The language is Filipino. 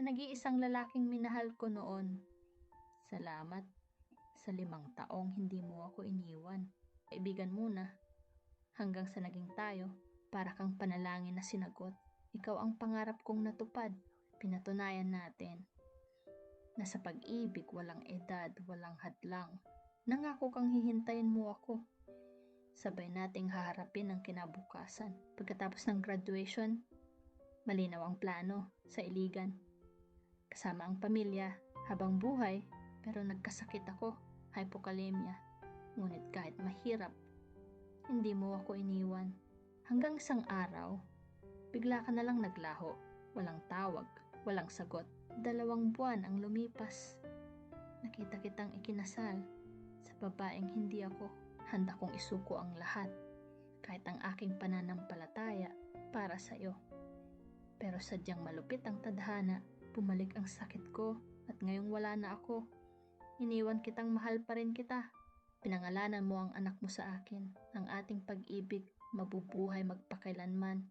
sa nag-iisang lalaking minahal ko noon. Salamat sa 5 taong hindi mo ako iniwan. Kaibigan muna. Hanggang sa naging tayo, para kang panalangin na sinagot. Ikaw ang pangarap kong natupad. Pinatunayan natin na sa pag-ibig walang edad, walang hadlang. Nangako kang hihintayin mo ako. Sabay nating haharapin ang kinabukasan. Pagkatapos ng graduation, malinaw ang plano sa Iligan. Kasama ang pamilya habang buhay, pero nagkasakit ako, hypokalemia. Ngunit kahit mahirap, hindi mo ako iniwan. Hanggang isang araw, bigla ka na lang naglaho. Walang tawag, walang sagot. 2 buwan ang lumipas. Nakita kitang ikinasal sa babaeng hindi ako. Handa kong isuko ang lahat, kahit ang aking pananampalataya para sa iyo. Pero sadyang malupit ang tadhana. Bumalik ang sakit ko at ngayong wala na ako, iniwan kitang mahal pa rin kita. Pinangalanan mo ang anak mo sa akin. Ang ating pag-ibig mabubuhay magpakailanman.